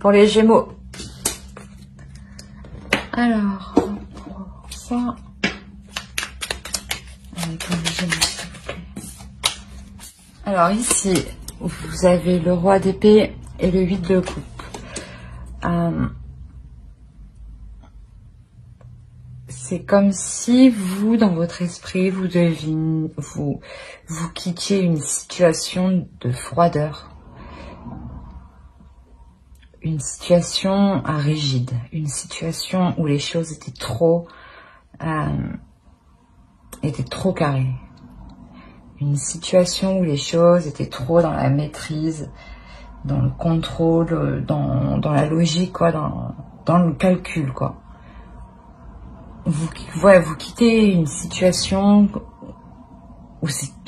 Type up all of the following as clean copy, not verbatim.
pour les Gémeaux. Alors, pour ça... Allez, pour les Gémeaux, s'il vous plaît. Alors ici, vous avez le roi d'épée et le 8 de coupe. C'est comme si vous, dans votre esprit, vous quittiez une situation de froideur. Une situation rigide. Une situation où les choses étaient trop carrées. Une situation où les choses étaient trop dans la maîtrise, dans le contrôle, dans la logique, quoi, dans le calcul, quoi. Vous quittez une situation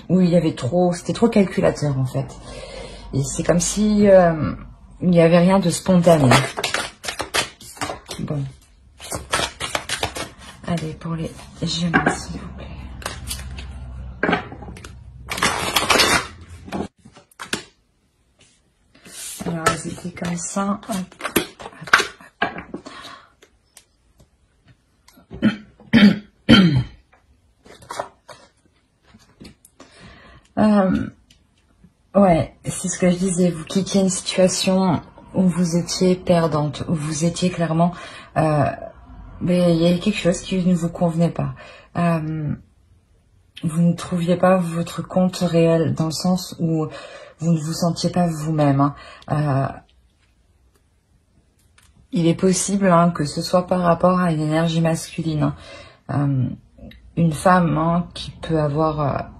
où il y avait c'était trop calculateur, en fait. Et c'est comme si il n'y avait rien de spontané. Bon. Allez, pour les Gémeaux, s'il vous plaît. Alors, elles étaient comme ça. Ouais, c'est ce que je disais. Vous quittiez une situation où vous étiez perdante, où vous étiez clairement... mais il y avait quelque chose qui ne vous convenait pas. Vous ne trouviez pas votre compte réel, dans le sens où vous ne vous sentiez pas vous-même. Il est possible que ce soit par rapport à une énergie masculine. Une femme qui peut avoir...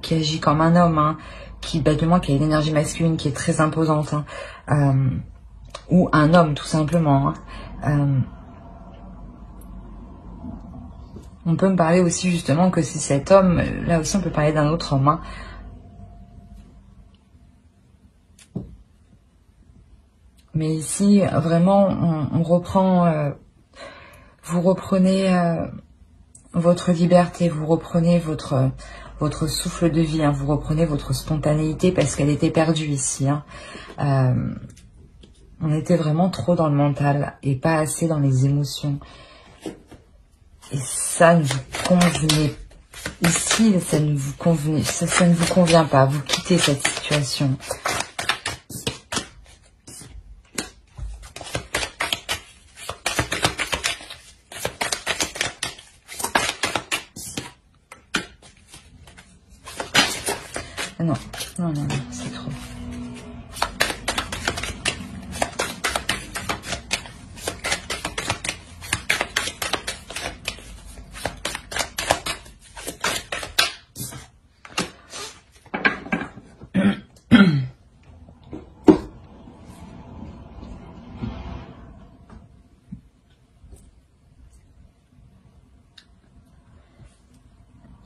qui agit comme un homme, qui a une énergie masculine qui est très imposante. Ou un homme, tout simplement. On peut me parler aussi justement que c'est cet homme, là aussi on peut parler d'un autre homme. Mais ici, vraiment, on reprend, vous reprenez votre liberté, vous reprenez votre souffle de vie, vous reprenez votre spontanéité parce qu'elle était perdue ici. On était vraiment trop dans le mental et pas assez dans les émotions. Et ça ne vous convenait ici, ça ne vous convient pas. Vous quittez cette situation. Non, c'est trop.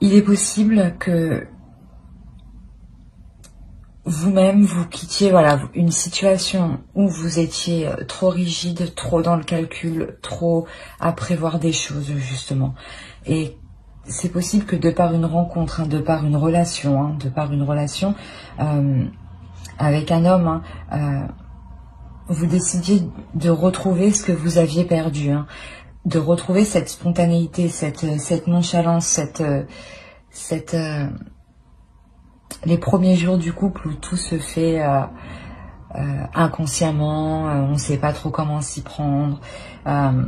Il est possible que vous-même, vous quittiez une situation où vous étiez trop rigide, trop dans le calcul, trop à prévoir des choses, justement. Et c'est possible que de par une rencontre, de par une relation, avec un homme, vous décidiez de retrouver ce que vous aviez perdu, de retrouver cette spontanéité, cette nonchalance, les premiers jours du couple où tout se fait inconsciemment, on ne sait pas trop comment s'y prendre. Parce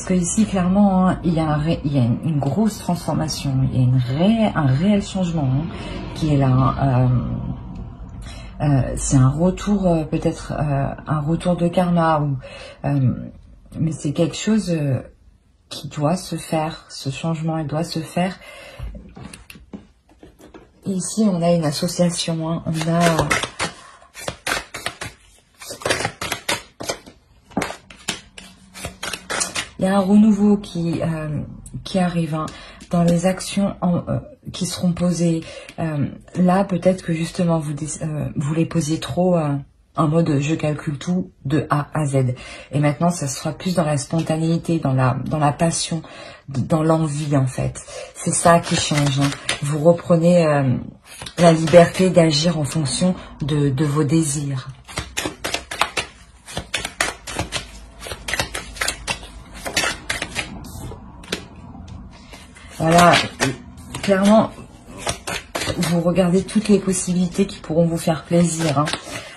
que ici, clairement, il y a une grosse transformation, il y a un réel changement qui est là. C'est un retour, peut-être un retour de karma, mais c'est quelque chose qui doit se faire, ce changement, il doit se faire. Ici, on a une association, il y a un renouveau qui arrive dans les actions qui seront posées. Là, peut-être que justement, vous les posiez trop en mode je calcule tout de A à Z. Et maintenant, ça sera plus dans la spontanéité, dans la passion, dans l'envie, en fait. C'est ça qui change. Vous reprenez la liberté d'agir en fonction de vos désirs. Voilà, clairement, vous regardez toutes les possibilités qui pourront vous faire plaisir.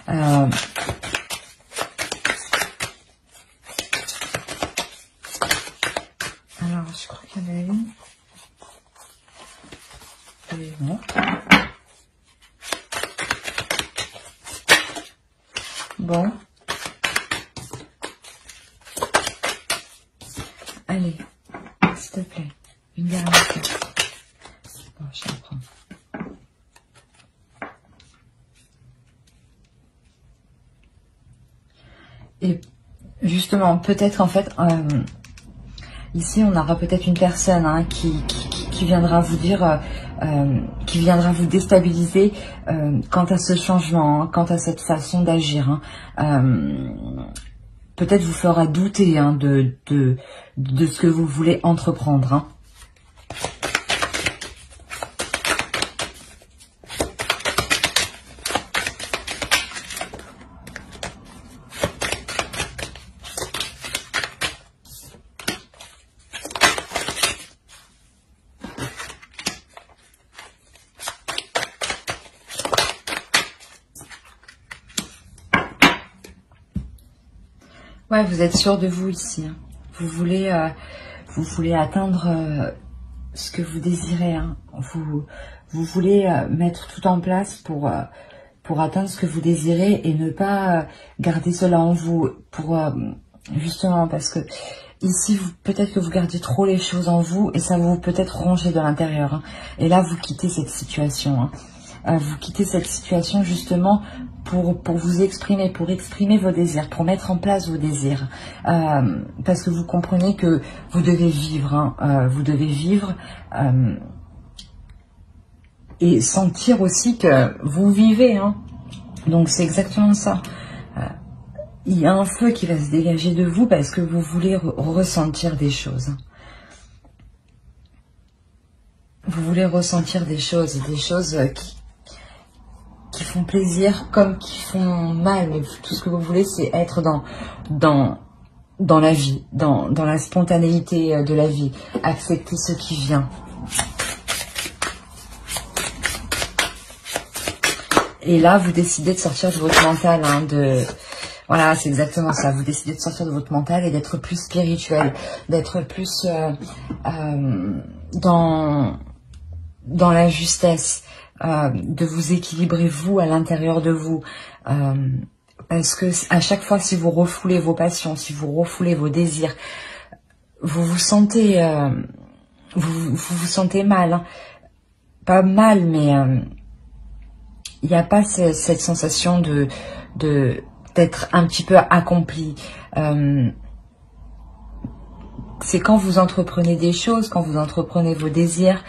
Hein. Alors, je crois qu'il y en a une. Et bon. Bon. Allez, s'il te plaît, une dernière carte. Bon, je la prends. Et justement, peut-être en fait, ici on aura peut-être une personne hein, qui viendra vous dire, qui viendra vous déstabiliser quant à ce changement, hein, quant à cette façon d'agir. Hein. Peut-être vous fera douter hein, de ce que vous voulez entreprendre. Hein. Ouais, vous êtes sûr de vous ici. Hein. Vous voulez atteindre ce que vous désirez. Hein. Vous voulez mettre tout en place pour atteindre ce que vous désirez et ne pas garder cela en vous. Justement, parce que ici, peut-être que vous gardez trop les choses en vous et ça vous peut-être ronger de l'intérieur. Hein. Et là, vous quittez cette situation. Hein. Vous quittez cette situation justement pour vous exprimer, pour exprimer vos désirs, pour mettre en place vos désirs. Parce que vous comprenez que vous devez vivre. Hein. Vous devez vivre et sentir aussi que vous vivez. Hein. Donc c'est exactement ça. Il y a un feu qui va se dégager de vous parce que vous voulez ressentir des choses. Vous voulez ressentir des choses qui font plaisir comme qui font mal. Mais tout ce que vous voulez, c'est être dans la vie, dans la spontanéité de la vie. Accepter ce qui vient. Et là, vous décidez de sortir de votre mental, hein, voilà, c'est exactement ça. Vous décidez de sortir de votre mental et d'être plus spirituel, d'être plus dans la justesse, de vous équilibrer vous à l'intérieur de vous. Parce que à chaque fois, si vous refoulez vos passions, si vous refoulez vos désirs, vous vous sentez, vous sentez mal. Hein. Pas mal, mais il n'y a pas cette sensation d'être un petit peu accompli. C'est quand vous entreprenez des choses, quand vous entreprenez vos désirs,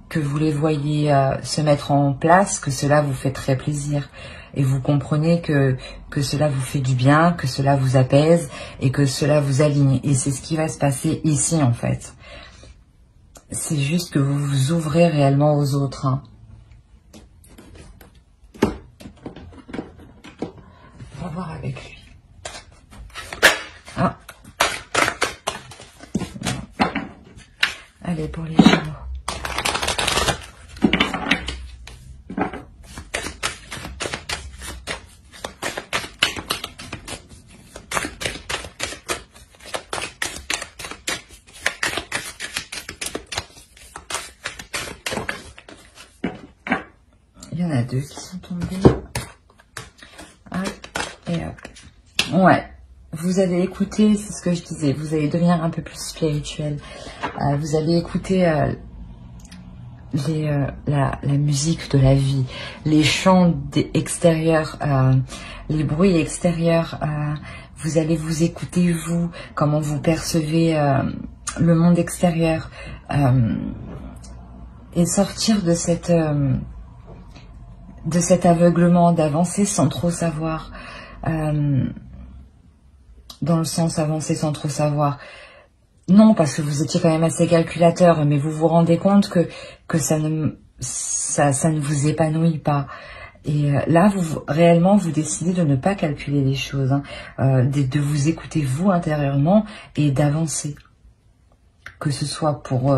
que vous les voyez se mettre en place, que cela vous fait très plaisir. Et vous comprenez que cela vous fait du bien, que cela vous apaise et que cela vous aligne. Et c'est ce qui va se passer ici en fait. C'est juste que vous vous ouvrez réellement aux autres. Hein. On va voir avec lui. Ah. Allez, pour les Gémeaux. Il y en a deux qui sont tombés. Hop et hop. Ouais, vous allez écouter, c'est ce que je disais, vous allez devenir un peu plus spirituel. Vous allez écouter la musique de la vie, les chants extérieurs, les bruits extérieurs. Vous allez vous écouter, vous, comment vous percevez le monde extérieur. Et sortir de cet aveuglement, d'avancer sans trop savoir, dans le sens avancer sans trop savoir. Non, parce que vous étiez quand même assez calculateur, mais vous vous rendez compte que ça ne vous épanouit pas. Et là, réellement, vous décidez de ne pas calculer les choses, hein, de vous écouter vous intérieurement et d'avancer. Que ce soit pour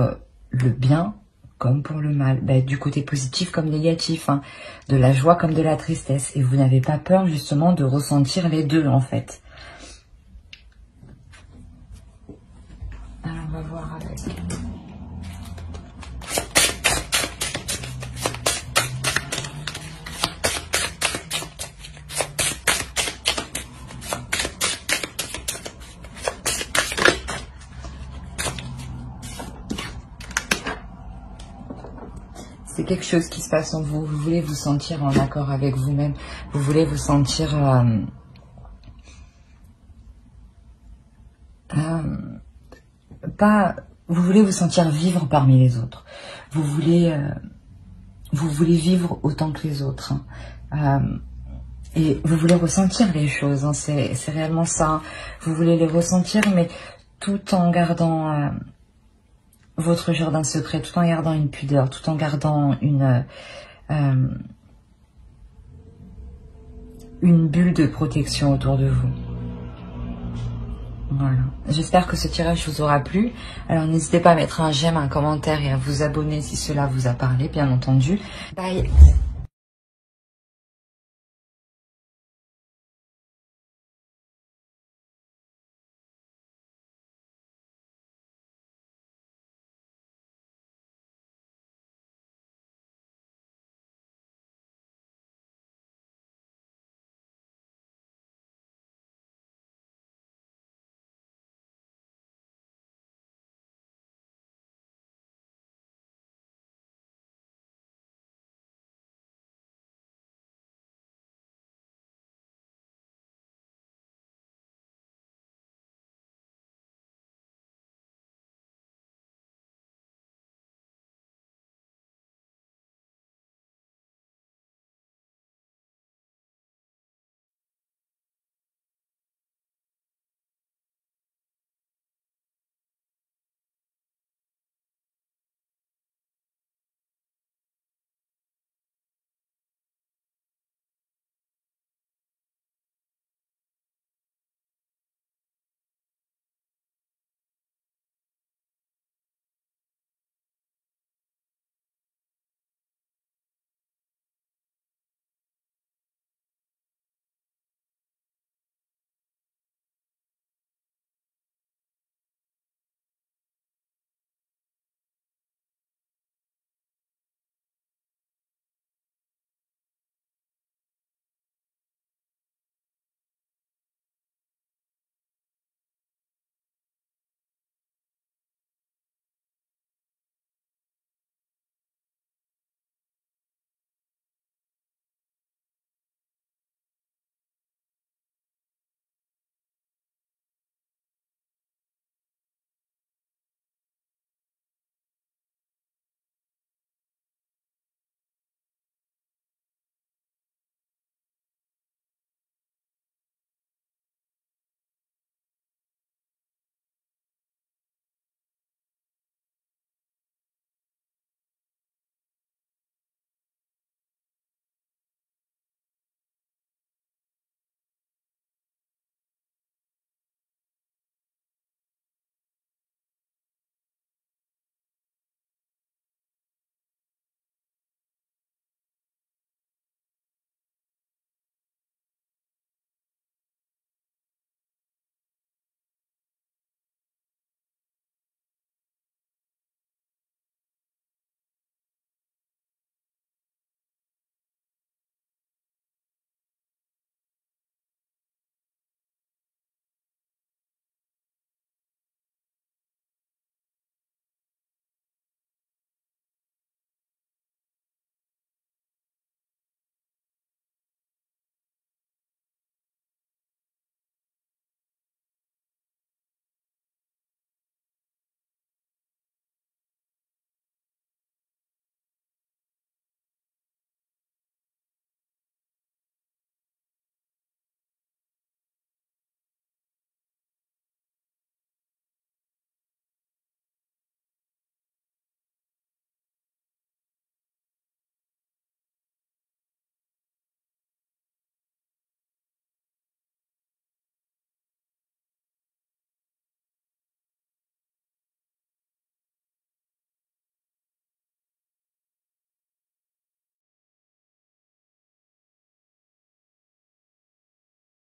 le bien comme pour le mal, du côté positif comme négatif, hein, de la joie comme de la tristesse. Et vous n'avez pas peur justement de ressentir les deux en fait. Alors on va voir avec... C'est quelque chose qui se passe en vous. Vous voulez vous sentir en accord avec vous-même. Vous voulez vous sentir... vous voulez vous sentir vivre parmi les autres. Vous voulez vivre autant que les autres. Hein. Et vous voulez ressentir les choses. Hein. C'est réellement ça. Hein. Vous voulez les ressentir, mais tout en gardant... votre jardin secret, tout en gardant une pudeur, tout en gardant une bulle de protection autour de vous. Voilà. J'espère que ce tirage vous aura plu. Alors n'hésitez pas à mettre un j'aime, un commentaire et à vous abonner si cela vous a parlé, bien entendu. Bye.